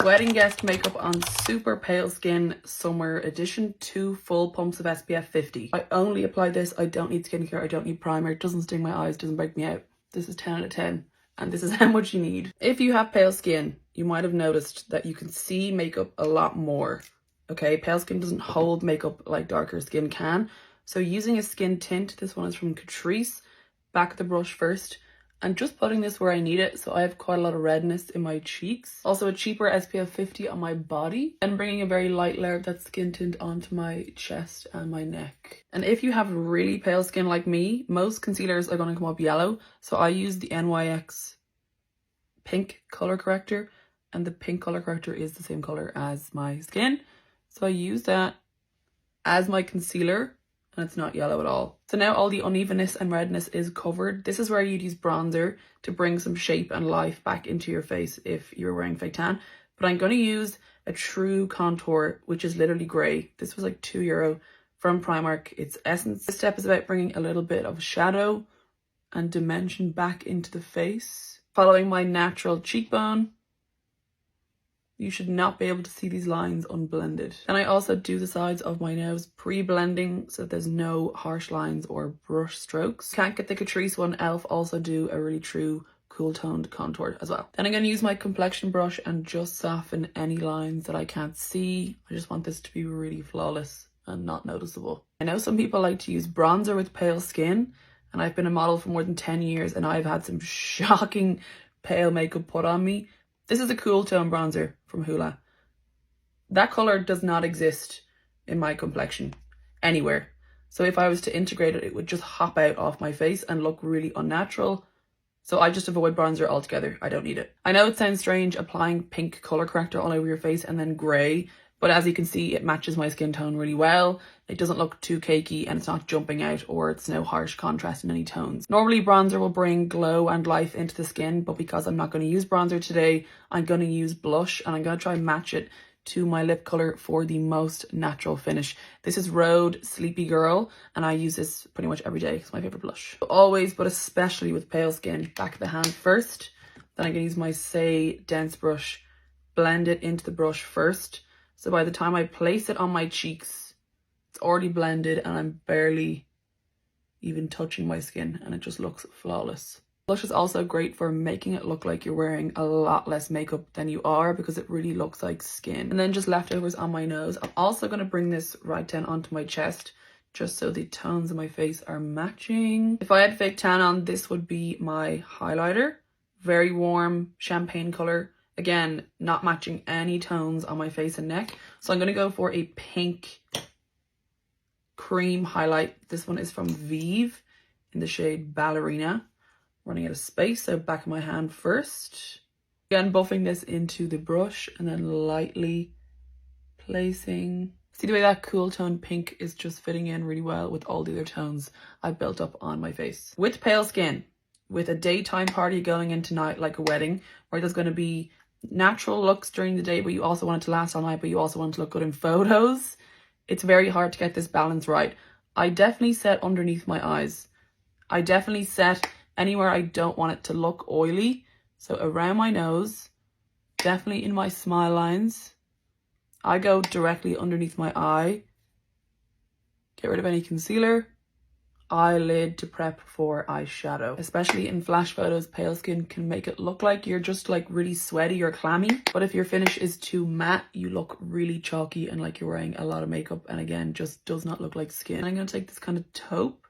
Wedding Guest Makeup on Super Pale Skin Summer Edition. 2 full pumps of SPF 50. I only applied this. I don't need skincare. I don't need primer. It doesn't sting my eyes. Doesn't break me out. This is 10 out of 10. And this is how much you need. If you have pale skin, you might have noticed that you can see makeup a lot more. Okay, pale skin doesn't hold makeup like darker skin can. So using a skin tint, this one is from Catrice, back of the brush first, and just putting this where I need it. So I have quite a lot of redness in my cheeks. Also a cheaper SPF 50 on my body, and bringing a very light layer of that skin tint onto my chest and my neck. And if you have really pale skin like me, most concealers are going to come up yellow. So I use the NYX pink color corrector, and the pink color corrector is the same color as my skin. So I use that as my concealer, and it's not yellow at all. So now all the unevenness and redness is covered. This is where you'd use bronzer to bring some shape and life back into your face if you're wearing fake tan. But I'm going to use a true contour, which is literally grey. This was like €2 from Primark. It's Essence. This step is about bringing a little bit of shadow and dimension back into the face. Following my natural cheekbone. You should not be able to see these lines unblended. And I also do the sides of my nose pre-blending so that there's no harsh lines or brush strokes. Can't get the Catrice one. Elf also do a really true cool toned contour as well. Then I'm going to use my complexion brush and just soften any lines that I can't see. I just want this to be really flawless and not noticeable. I know some people like to use bronzer with pale skin, and I've been a model for more than 10 years and I've had some shocking pale makeup put on me. This is a cool tone bronzer from Hoola. That colour does not exist in my complexion anywhere. So if I was to integrate it, it would just hop out off my face and look really unnatural. So I just avoid bronzer altogether. I don't need it. I know it sounds strange applying pink colour corrector all over your face and then grey, but as you can see, it matches my skin tone really well. It doesn't look too cakey and it's not jumping out, or it's no harsh contrast in any tones. Normally bronzer will bring glow and life into the skin, but because I'm not going to use bronzer today, I'm going to use blush, and I'm going to try and match it to my lip colour for the most natural finish. This is Rhode Sleepy Girl, and I use this pretty much every day. It's my favourite blush. Always, but especially with pale skin, back of the hand first. Then I'm going to use my Say Dense brush, blend it into the brush first. So by the time I place it on my cheeks, it's already blended and I'm barely even touching my skin, and it just looks flawless. Blush is also great for making it look like you're wearing a lot less makeup than you are, because it really looks like skin. And then just leftovers on my nose. I'm also going to bring this right down onto my chest, just so the tones of my face are matching. If I had fake tan on, this would be my highlighter. Very warm champagne colour. Again, not matching any tones on my face and neck. So I'm going to go for a pink cream highlight. This one is from Vive in the shade Ballerina. Running out of space, so back of my hand first. Again, buffing this into the brush and then lightly placing. See the way that cool tone pink is just fitting in really well with all the other tones I've built up on my face. With pale skin, with a daytime party going in tonight, like a wedding, where there's going to be natural looks during the day, but you also want it to last all night, but you also want it to look good in photos. It's very hard to get this balance right. I definitely set underneath my eyes. I definitely set anywhere I don't want it to look oily. So around my nose, definitely in my smile lines. I go directly underneath my eye. Get rid of any concealer. Eyelid to prep for eyeshadow. Especially in flash photos, pale skin can make it look like you're just like really sweaty or clammy. But if your finish is too matte, you look really chalky and like you're wearing a lot of makeup, and again, just does not look like skin. I'm going to take this kind of taupe,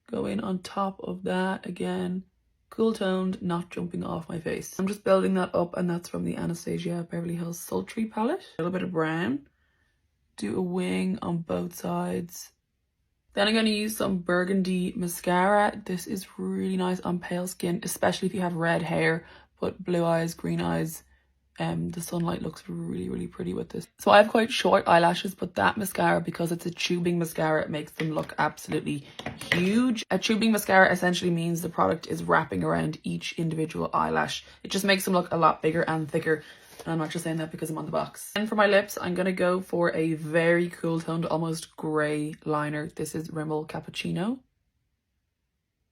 go in on top of that again. Cool toned, not jumping off my face. I'm just building that up, and that's from the Anastasia Beverly Hills Sultry palette. A little bit of brown. Do a wing on both sides. Then I'm going to use some burgundy mascara. This is really nice on pale skin, especially if you have red hair, but blue eyes, green eyes. The sunlight looks really, really pretty with this. So I have quite short eyelashes, but that mascara, because it's a tubing mascara, it makes them look absolutely huge. A tubing mascara essentially means the product is wrapping around each individual eyelash. It just makes them look a lot bigger and thicker. And I'm not just saying that because I'm on the box. And for my lips, I'm going to go for a very cool toned, almost grey liner. This is Rimmel Cappuccino.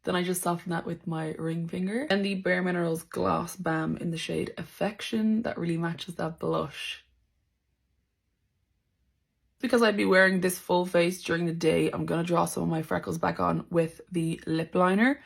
Then I just soften that with my ring finger. And the Bare Minerals Gloss Balm in the shade Affection. That really matches that blush. Because I'd be wearing this full face during the day, I'm going to draw some of my freckles back on with the lip liner,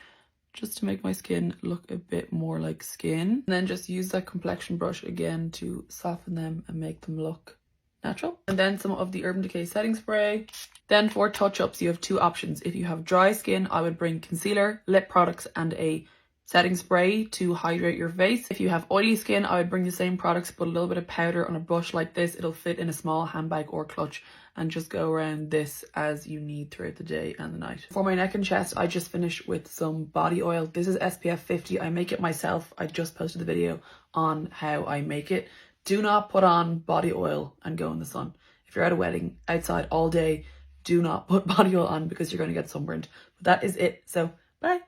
just to make my skin look a bit more like skin. And then just use that complexion brush again to soften them and make them look natural. And then some of the Urban Decay setting spray. Then for touch-ups, you have two options. If you have dry skin, I would bring concealer, lip products, and a setting spray to hydrate your face. If you have oily skin, I would bring the same products, put a little bit of powder on a brush like this. It'll fit in a small handbag or clutch, and just go around this as you need throughout the day and the night. For my neck and chest, I just finished with some body oil. This is SPF 50. I make it myself. I just posted the video on how I make it. Do not put on body oil and go in the sun. If you're at a wedding outside all day, do not put body oil on because you're going to get sunburned. But that is it. So bye.